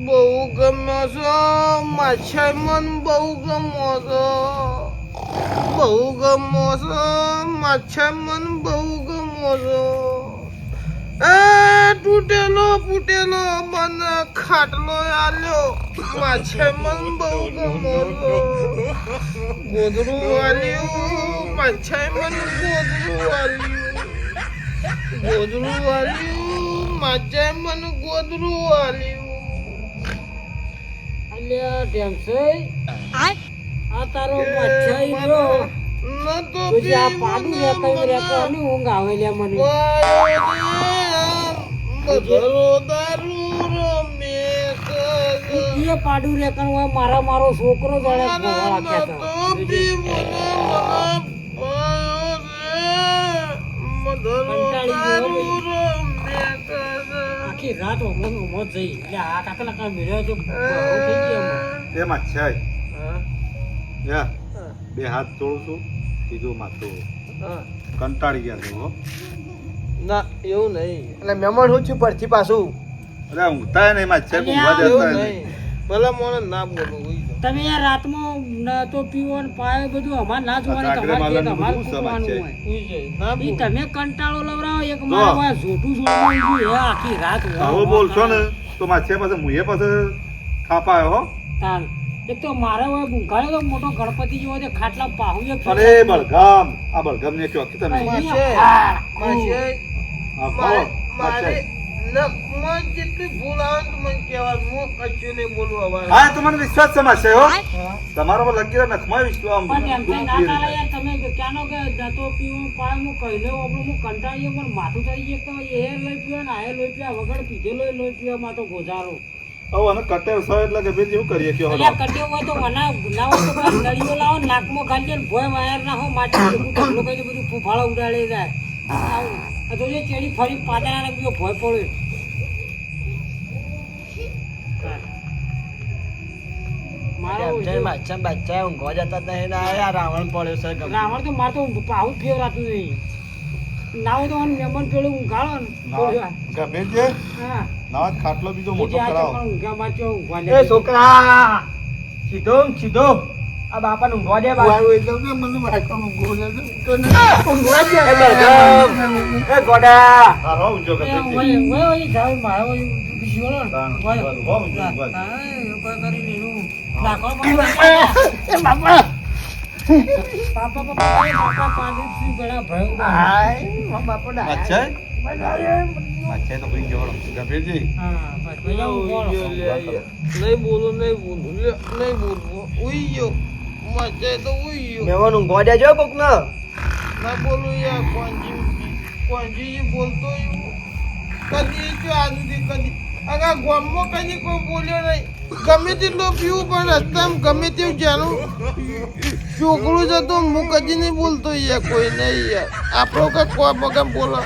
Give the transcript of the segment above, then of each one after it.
બહુ ગમે છો માછાઈ મન બહુ ગમો છો બહુ ગમો છો માછાઈ મન બહુ ગમો છો એ તૂટેલો ફૂટેલો મને ખાટલો આલ્યો માછાઈ મન બહુ ગમો છો ગોદરું આલ્યું માછાઈ મન ગોદરું આલ્યું માછાઈ મન ગોદરું આલ્યું આ તારો મચ્છાઈ રહ્યો પછી આ પાડું રેતો ની ઊંઘ આવે લે મને એ પાડું રેકણ હોય મારો છોકરો જોડે આખી રાત મોત જઈ એટલે આ કાકા મેળ્યો તો એ મચ્છાઈ યા બે હાથ જોડું છું સીધું માથું કંટાળી ગયા છો ના એવું નહીં એટલે મહેમાન હું છું પરથી પાછું અરે ઊંઘતા નહીં મચ્છાઈ ઊંઘવા દેતા નહીં ભલા મને ના બોલું તમે યાર રાતમાં તો પીવો ને પાયો બધું અમારે ના જોવાનું તમારે તમે કંટાળો લવરાવો એક મારા જોટું જોડવાનું આખી રાત હવે બોલશો ને તો મચ્છાઈ પાસે મુએ પાસે થાપાયો હો તાણ એક તો મારે હોય ભૂંકાયો તો મોટો ગણપતિ જેવો છે ખાટલા પાહુય અરે બળગામ આ બળગામ ને કયો કે તમે મારે નકમાં જેટલી ભૂલ આવે તો મને કહેવાનું હું કશું નહીં બોલવું હવે હા તમને વિશ્વાસ છે માસે હો તમારો પર લગી રહ્યા નખમાં વિશ્વાસ પણ એમ થાય ના ચાલે યાર તમે ક્યાંનો કે દતો પીવો પાય હું કહી લઉં આપણું હું કંટાળીએ પણ માથું થઈ જાય તો એ લઈ પીવા ને આ લઈ પીવા વગર પીધેલો લઈ પીવા માં તો ગોજારો હવે અને કટેવ સો એટલે કે બેન એવું કરીએ કે એટલે કટેવ હોય તો મને ના હોય તો પેલા નળીઓ લાવો નાકમાં ગાલી ને ભોય વાયર ના હો માટી ઢગલું કઈ બધું ફૂફાળો ઉડાડી જાય આ તો જે ચેડી ફરી પાતળા ને બીજો ભોય પડ્યો રાવણ તો મારે તો પાવું ફેવરાતું નહીં નાવ તો મહેમાન પેલું ઊંઘાડો ને નવા ખાટલો બીજો મોટો કરાવો એ છોકરા સીધો સીધો આ બાપાને ઊંઘવા દે એ ગોડા હા ઊંચો કર તો ભઈ ગયો ગભેજી નહીં બોલું ઉઈ ગયો મજા તો ઉઈ ગયો મહેમાન ઊંઘવા દેજો કોક ના બોલું યાર કોંજી બોલતો કદી જો આજુથી કદી આગા ગામમાં કદી કોઈ બોલ્યો નહીં ગમે તેટલો પીવું પણ રસ્તામાં ગમે તેવું જાણું છોકરું જતો હું કદી નહીં બોલતો યાર કોઈ નહીં યાર આપણો કે કોઈ બગા બોલો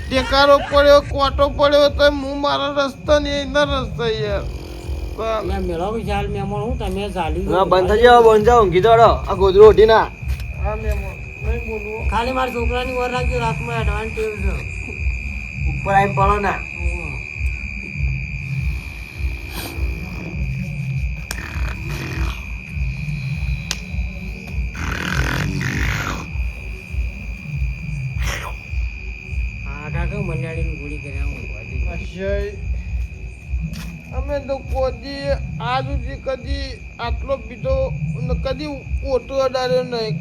ટેકારો પડ્યો કોટો પડ્યો તો હું મારા રસ્તા ને એના રસ્તા યાર મેળો વિચાર મહેમાન હું તમે ચાલી બંધ થઈ જાવ ઊંઘી દોડો આ ગોદરું ઓઢી ના હા મહેમાન નહીં બોલવું ખાલી મારા છોકરાની વર રાખજો રાતમાં એડવાન્ટેજ છે ઉપર આવીને પડો ના અમે તો કોઈ આજ સુધી કદી આટલો પીધો કદી ઓટો અડાડ્યો નહીં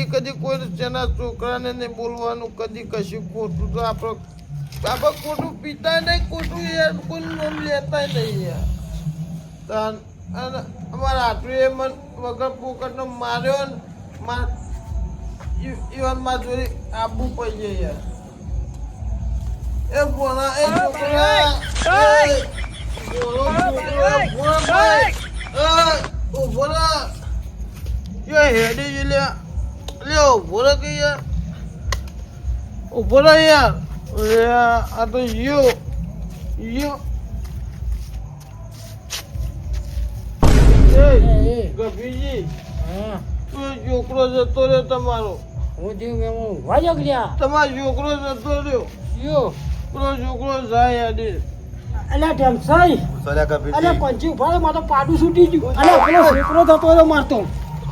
કદી કોઈ તેના છોકરાને નહીં બોલવાનું કદી કશું ખોટું તો આપણે ખોટું પીતા નહીં ખોટું યાર કોઈ નામ લેતા નહીં યાર અમારા આટલું એ મને વગર પોકટનો માર્યો ને ઈવન માં જોડી આપવું પડી યાર એ બોલા એ છોકરા બોલા યો હેડી જ લ્યો બોલા કે યાર બોલા યાર આ તો યો ગભીજી છોકરો જતો રહ્યો તમારો તમારો છોકરો જતો રહ્યો છોકરો જાય યાર અલ્યા ટેન્શન સર્યા કપીજી અલ્યા કોંચી ઉભા રહો, મારે તો પાડું છૂટી ગયું. અલ્યા પેલો છોકરો થતો રહ્યો મારતો.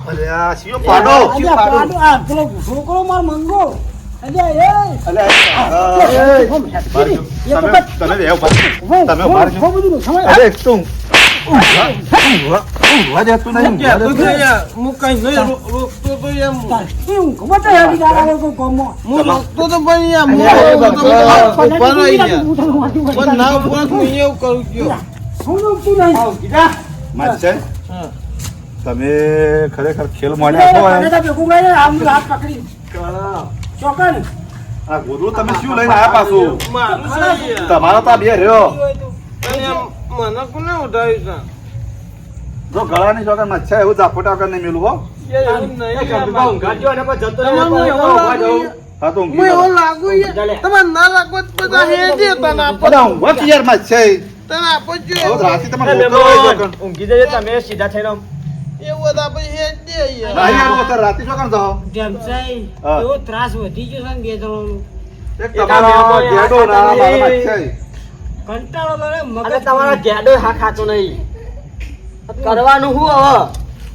અરે આ શિયો પાડો અલ્યા પાડું આ પેલો છોકરો માર મંગો. અલ્યા એ અલે તમે રહેવ તમે બહાર જો બધું સમય અરે તું ઊંઘવા દેતું નહીં કે તો યાર હું કઈ નહીં રોકતો તો યાર હું ખબર છે યાર ગાડા કોઈ કોમો હું રોકતો તો પણ યાર હું ઉપર રહી યાર પણ ના ઉપર હું એવું કરું છું હું તું નહીં કીધા માછે હા તમે ખરેખર ખેલ માંડ્યા છો ભેગું ગાય આમ હાથ પકડી ચોકન આ ગોદડું તમે શું લઈને આયા પાછું મારું છે યાર તમારો તો આ બે રહ્યો અને મને કોને ઉઠાવ્યું છે જો ગળાની ચોકન મચ્છા એવું ઝાપટા વગર નહીં મેલું હો યાર એવું નહીં હા તો હું એવો લાગુ યાર તમે ના લાગો તો બધા હે જે તને આપો બધા ઊંઘવા કે યાર મચ્છા તને આપો જો હવે રાતે તમે રોકવા હોય ચોકન ઊંઘી જજો તમે સીધા થઈને આમ. એવું તો આપણે હે જે યાર નહીં આવો તો રાતે ચોકન જાઓ જમસાઈ હા. એવો ત્રાસ વધી ગયો છે ને બે જણોનો. એક તમારો ગેડો ના મારા મચ્છા કંટાળો કરે અને મગજ તમારો ગેડો હા ખાતો નહીં કરવાનું શું હવે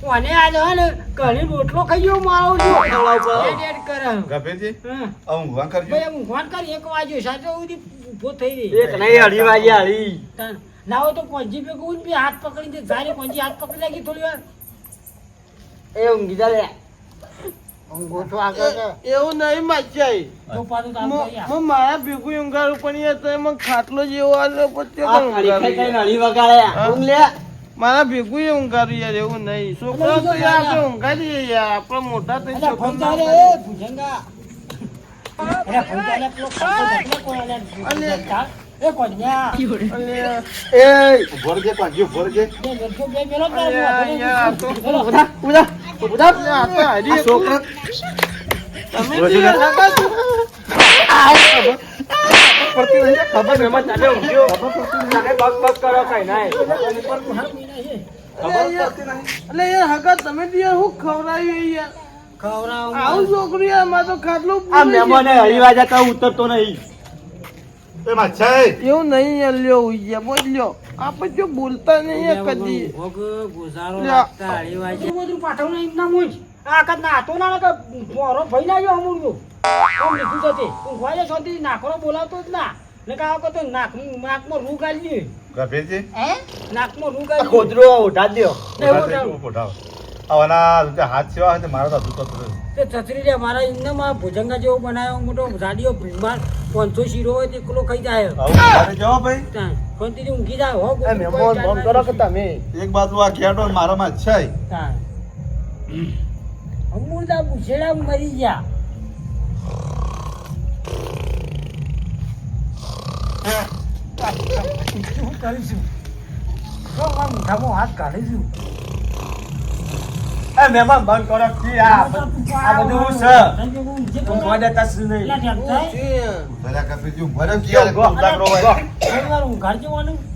કોને આ જો ને ઘણી રોટલો ખાઈ ગયો મારો જો ખવડાવ એડ એડ કરે ગભેજી હા આ ઊંઘવા કરજો ભાઈ હું ફોન કરી 1 વાગ્યો સાચો સુધી ઊભો થઈ રહી એક નહીં અઢી વાગે હળી ના હોય તો કોંજી ભેગું ઊન બી હાથ પકડી દે જારી કોંજી હાથ પકડી લાગી થોડી વાર એ ઊંઘી જા લે ઊંઘો તો આગળ છે. એવું નહીં મચાઈ તો પાછું કામ કર્યા હું મારા ભેગું ઊંઘાડું પણ યાર તો એમાં ખાટલો જેવો આવ્યો પછી આ ખાલી ખાઈ ખાઈને હળી વગાડ્યા ઊંઘ લે મારા ભેગું એ ઊંઘાડું યાર એવું નહીં છોકરા તો યાર આપણે ઊંઘાડીએ યાર આપણે મોટા થઈ અલ્યા છોકરા ભંજા રે એ ભુજંગા અલ્યા ભંજા લે પેલો ખાટલો ઢકલો કોઈ અલ્યા એ કોન્યા એ ભરજે પાજો ભરજે બે લડકો બે મેલો કર યાર તો ઉધા ઉધા ઉધા આ તો હરી છોકરા તમે જે લગા છો પડતી રહી ખબર એમાં ચાલે ઊંઘ્યો ચાલે બક બક કરો કઈ નાય ખબર પડતી નહીં એટલે યાર હગા તમે તો યાર હું ખવડાવ્યું યાર ખવરાવ આવું છોકરી યાર માં તો ખાટલું આ મહેમાને હળી વાગ્યા તો ઉતરતો નહીં એ મચ્છા એવું નહીં યાર લ્યો ઉయ్యా બોલ્યો આપણે જો બોલતા નહીં યાર કદી ભોગ ગુજારો લ્યા. લાગતા હળી વાજી બધું પાઠવ નહીં ના મુજ આ કદ નાતો ના કે પોરો ભઈ ના જો અમુડ્યો કોમ લીધું જતે હું વાજે છોતી નાકરો બોલાવતો જ ના ને કા કો તો નાકમાં રૂ ગાલી ગભેજી હે નાકમાં રૂ આ ગાલી ખોદરો ઉઠા દ્યો પોટાવ આવના હાથ સેવા હોય તો મારો તો દુખતો હતો તે છત્રી રે મારા ઇન્ને માં ભુજંગા જેવો બનાવ્યો મોટો જાડીઓ ભીમાર 500 શીરો હોય તે કિલો ખાઈ જાય આવું જાઓ ભાઈ પણ તી ઊંઘી જાય હો એ મહેમાન ફોન કરો કે તમે એક બાજુ આ ઘેડો ને મારો મચ્છા અમૂલદા બુછેડા મરી ગયા શું કરીશું તો આ મુઠામાં હાથ કાઢીશું એ મહેમાન બંધ કરો કે આ બધું છે ઊંઘવા દેતા જ નહીં ભલા ગભેજી ભરે ક્યારે ઉતારો હોય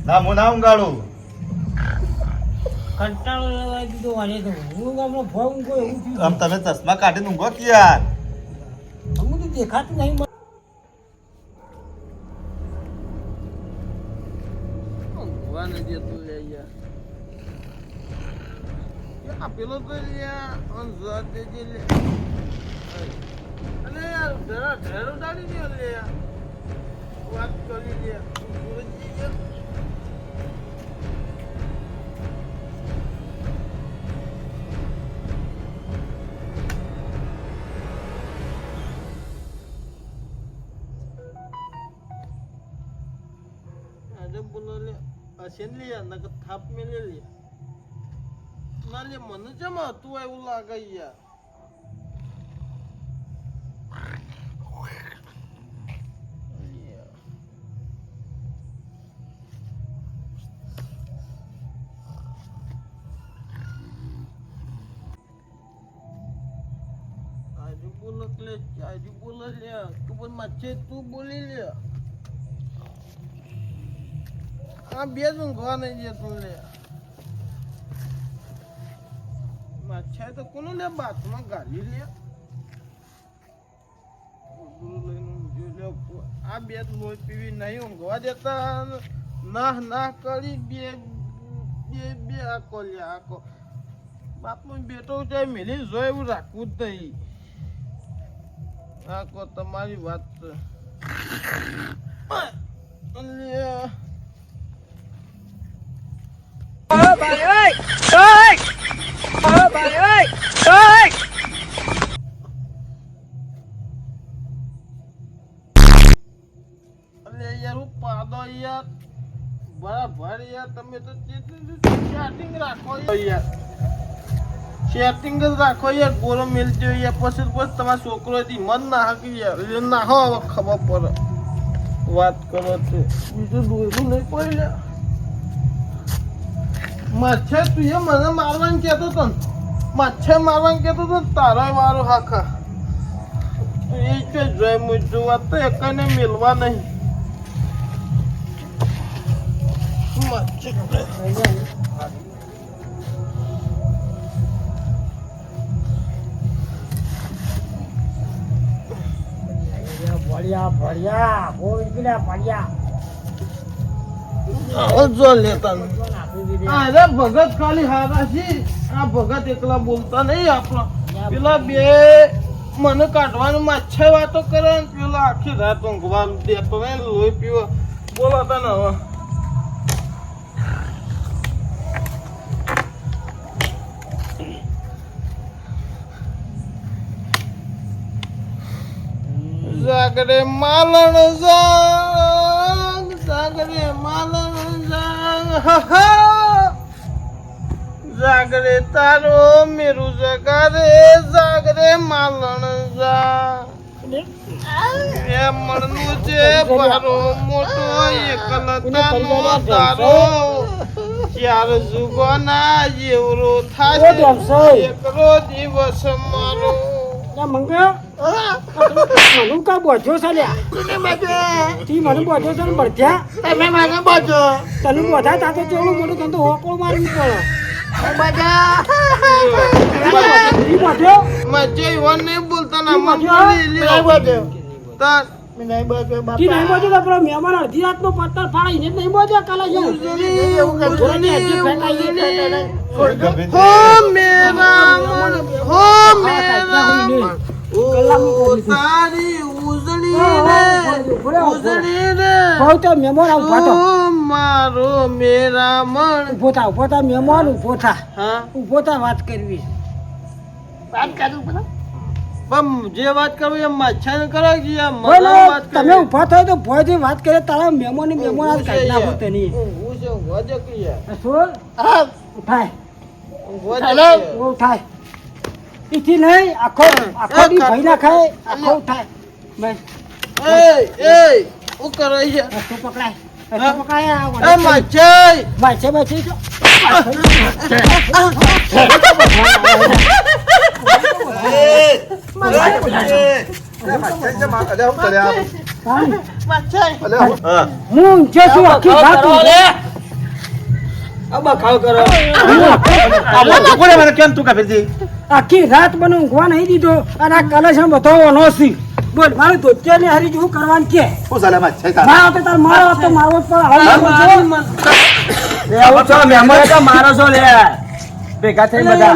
ના હું ના ઊંઘાડું કંટાળો લેવા દીધો વાને તો હું ગામનો ભોંગ કોઈ એવું થયું આમ તમે ચશ્મા કાઢીને ઊંઘો કે યાર અમુક તો દેખાતું નહીં ઊંઘવા નથી દેતું લે યાર યાર પેલો તો યાર અંધાર દેજે લે અલે યાર જરા ઢેરો ડાળી દે લે યાર વાત કરી લે સુરજજી યાર આજે બોલો લે અસેન લે નક થાપ મેલે લે ના લે મને જમ હતું એવું લાગે યાર આજુ બોલો લે આજુ બોલો લે તું પણ માછે તું બોલી લે આ બે જ ઊંઘવા નહીં દેતું લે માછા તો કોનું લે બાથમાં ગાલી લે ઉધરું લઈને ઊંઘ્યો લે આ બે જ લોહી પીવી નહીં ઊંઘવા દેતા ના કરી બે આકો લ્યા આકો બાપનો બેટો જાય મેલી જોય એવું રાખવું જ નહીં આકો તમારી વાત છે યાર હું પાડો યાર બરાબર યાર તમે તો સેટિંગ રાખો યાર સેટિંગ જ રાખો યાર ગોરો મેલજો યાર પછી તમારા છોકરો મન ના હાકી યાર ના હો ખબર પડે વાત કરો છો બીજું દોરું નહીં કોઈ લે માછે તું એ મને મારવાનું કહેતો હતો ને માછે મારવાનું કહેતો હતો તારો વારો હાખા તું એ કે જોઈ મુજ જોવા તો એકને મેલવા નહીં ભગત ખાલી હારા છે આ ભગત એકલા બોલતા નહીં આપણા પેલા બે મને કાઢવાનું માછે વાતો કરે ને પેલા આખી રાત ઊંઘવા દેતો ને લોહી પીવો બોલાતા ને હવે જાગરે માલણ જાગરે માલણ જાગરે તારો મેરું જગારે જાગરે માલણ જા મણનું છે પારો મોટો એકલતાનો તારો ચાર જુગોના જેવરો થાશે એકલો દિવસ મારો મંગા મને કા બોજો છે લ્યા તી મને બોજો છે ને બળ્યા તમે મને બોજો તને બોધા તા તો ચોલું મોટું તને તો હોકો મારવી પડે તી બોજો મજે વન નહીં બોલતા ના મન બોલી બોજો તા મે નહીં બોજો બાપા તી નહીં બોજો તો પેલો મહેમાન અડધી રાત નો પત્તર ફાડીને નહીં બોજો કાલે જાઉં એવું હો મેરા હો મેરા ઓ તારી ઉજળી રે બહુ તો મહેમાન આવ ફાટો મારો મેરા મણ ઉભો થા મહેમાન ઉભો થા હા ઉભો થા વાત કરવી વાત કરું પણ જે વાત કરવી એમ માછા ને કરો કે વાત તમે ઉભા થાય તો ભોયથી વાત કરે તારા મહેમાન આજ કાઢી નાખો તને હું છે ગોજે કે સોલ હા ઉઠાય ગોજે ઉઠાય ઈથી નહીં આખો દી ભાઈ ના ખાય આખો ઉઠાય મેં એ ઓ કરે છે તું પકડાય પકડાય એ માછા માછી જો હું જે છું આખી રાત આખી રાત મને ઊંઘવા નહીં દીધો અને આ કલશ બધો નોસી બોલ મારું ધોતિયા ને હરી જેવું કરવાનું કે મારો તો તાર મારો તો મારવો જ પડે મારો છો લે ભેગા થઈ બધા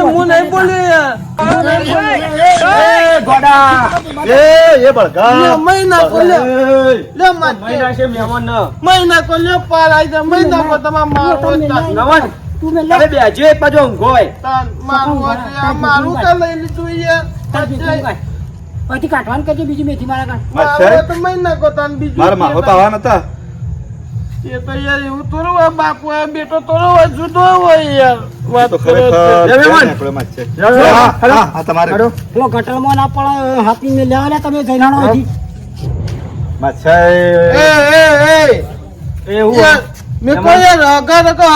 હું નહીં બોલ્યો ગોડા એ બળગા મહિના કોલ્યો લે મહિના છે મહેમાન ન મહિના કોલ્યો પાર આવી જાય મહિના કો તમાર મારવો નવન તું મે અરે બેજો એક બાજુ ઊંઘોય મારું તો લઈ લીધું યાર પછી કાઢવાનું કરજો બીજી મેથી મારા કાઢ મારો તો મહિના કો તાન બીજું મારા માહો તો આવા નતા એ તો યાર એવું થોડું હોય બાપુ આ બેટો થોડો હોય જુદો હોય યાર વાત તો કરો હા તમારે પેલો ગટરમાં ના પડે હાથી ને લેવા લે તમે જઈનાણો હતી એવું મેં કોઈ યાર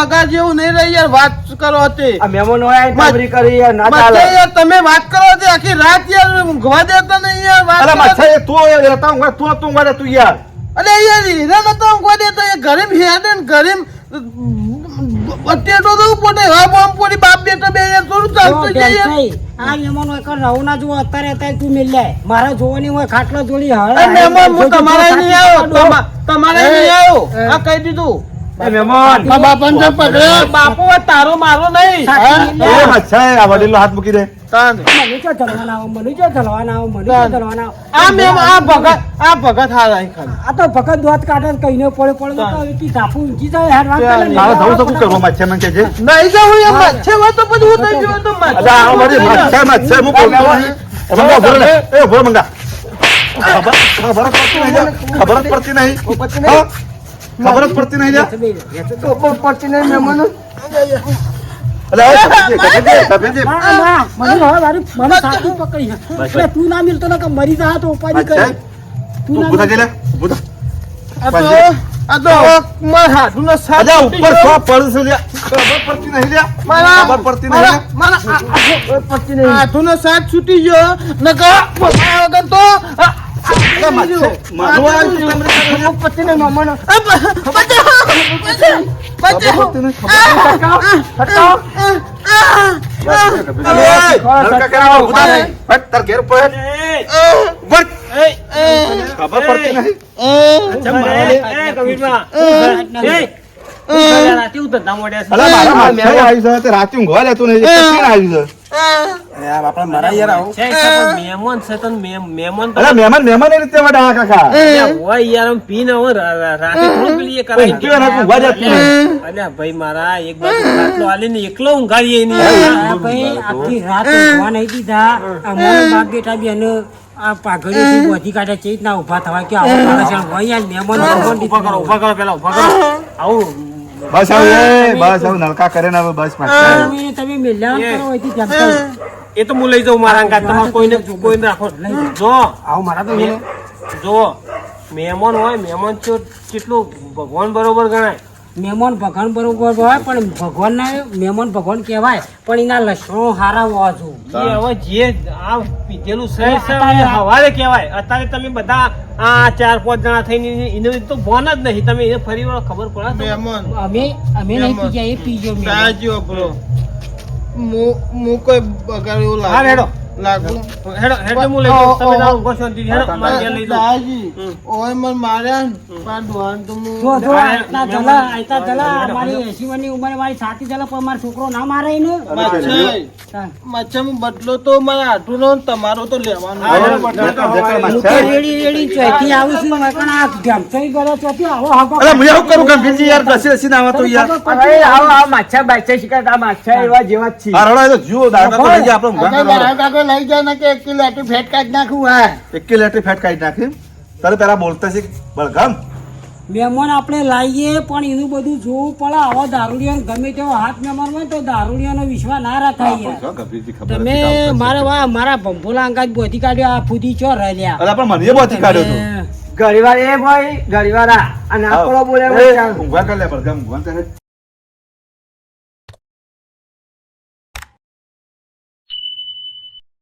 હગા જેવું નહીં રહી યાર વાત કરો હતી આ મહેમાન હોય ટાબરી કરી યાર ના ચાલે યાર તમે વાત કરો હતી આખી રાત યાર ઊંઘવા દેતા નહીં યાર વાત અરે મચ્છા તું રહેતા હું તું ઊંઘવા દે તું યાર અરે યાર હીરા નતો ઊંઘવા દેતો એ ઘરે હેડે ને ઘરે બટેટો તો પોતે હા બોમ પોડી બાપ બેટા બે યાર તો થોડું ચાલતું જઈએ આ મહેમાનો એક રહું ના જુઓ અત્યારે તું મિલ જાય મારા જોવાની હોય ખાટલો જોડી એ મહેમાન હું તમારે નહીં આવ્યો તમારે નહીં આવ્યો આ કહી દીધું મહેમાન બાપાને પકડે બાપુ તારો મારો નહીં એ મચ્છા આ વડીલો હાથ મૂકી દે મને જો ચલવાના આવો મને જો ચલવાના આવો મને જો ચલવાના આવો આ મેમ આ ભગત હારા ખાલી આ તો ફકત દોત કાઢે કહીને પડે તો કી ધાપુ ઊંચી જાય હેડ વાત કરે મારે જવું તો શું કરવા મચ્છા મને કે છે નહીં જવું એમ મચ્છે હોય તો બધું થઈ ગયું તો અલા આ મારી મચ્છા હું બોલતો મંગા ભરો ને એ ભરો મંગા ખબર જ પડતી નહીં ખબર જ પડતી નહીં પડતી નહીં મહેમાનો અલા મને સાચું પકડી એટલે તું ના મિલતો ને કે મરી જા તો ઉપાધિ કરે તું ના બુધા ગેલા બુધા આ તો માર હાથનો સાથ અજા ઉપર સો પડે છે લ્યા ખબર પડતી નહીં લ્યા ખબર પડતી નહીં મારા પડતી નહીં હાથનો સાથ છૂટી ગયો નકા વગર તો પતિ ને મામાનો ખબર પડતી નહીં રાતે ઊંઘવા લેતું નહીં આવ્યું મહેમાન એ રીતે વડા કાકા ભાઈ મારા એક બાજુ ખાટલો આલે ને એકલો ઊંઘાડીએ ભાઈ આખી રાત ઊંઘવા નહીં દીધા અમારો બાપ બેટા બી અને આ પાઘડીથી બોધી કાઢે ચેત ના ઉભા થવા કે આવો માણસ હોય યાર મહેમાન ઉભા કરો પેલા ઉભા કરો આવું બસ આવ નલકા કરે ને હવે બસ તમે મિલ્યા કરો અહીંથી જમતા એ તો હું લઈ જાઉં મારા અંગાત તમારે કોઈને રાખો જો આવો મારા તો જો મહેમાન હોય મહેમાન તો કેટલું ભગવાન બરોબર ગણાય મહેમાન ભગવાન બરોબર હોય પણ ભગવાન ના મહેમાન ભગવાન કહેવાય પણ એના લક્ષણો સારા હોવા જોઈએ હવે જે આ પીધેલું છે હવારે કહેવાય અત્યારે તમે બધા આ 4-5 જણા થઈને એને તો ભોન જ નહીં તમે એને ફરી વાર ખબર પડે મહેમાન અમે નહીં પીજા એ પીજો સાજો બ્રો મુ કોઈ બગાડ્યું હા હેડો લાગુ હેડો હું લઈ જાઉં તમે જાઓ ઊભો શાંતિ હેડો મારે ઘેર લઈ જાઉં દાજી ઓય મન માર્યા ને પાડવાન તો મુ જો આયતા જલા મારી 80 ની ઉંમરે મારી છાતી જલા પણ મારો છોકરો ના મારે એને મચ્છા હું બદલો તો મારા હાથું નો તમારો તો લેવાનો રેડી ચોથી આવું છું મેં પણ આ ગમચઈ ગયો ચોથી આવો હાકો અરે હું શું કરું ગંભીરજી યાર કસી હસી ના આવતો યાર માછા બાચા શીખતા માછા એવા જેવા જ છે આરડા તો જીવો દાડા તો લઈ જા આપણે કાકો લઈ જાય ને કે 1 કિલો આટલું ફેટ કાઢી નાખું હા 1 કિલો લેટી ફેટ કાઢી નાખી તારે પેલા બોલતા છે બળગામ મહેમાન આપણે લાવીએ પણ એનું બધું જોવું પડે આવો દારૂડિયાનો ગમે તેવો હાથ મહેમાન હોય તો દારૂડિયાનો વિશ્વાસ ના રખાય તમે મારા ભંભોલા અંગાત બોધી કાઢ્યો આ ફૂદી ચો રહ્યા અરે પણ મને બોધી કાઢ્યો તો ઘડીવાર એ ભાઈ ઘડીવાર અને આપણો બોલે ઊંઘવા કર લે બળગામ ઊંઘવા કરે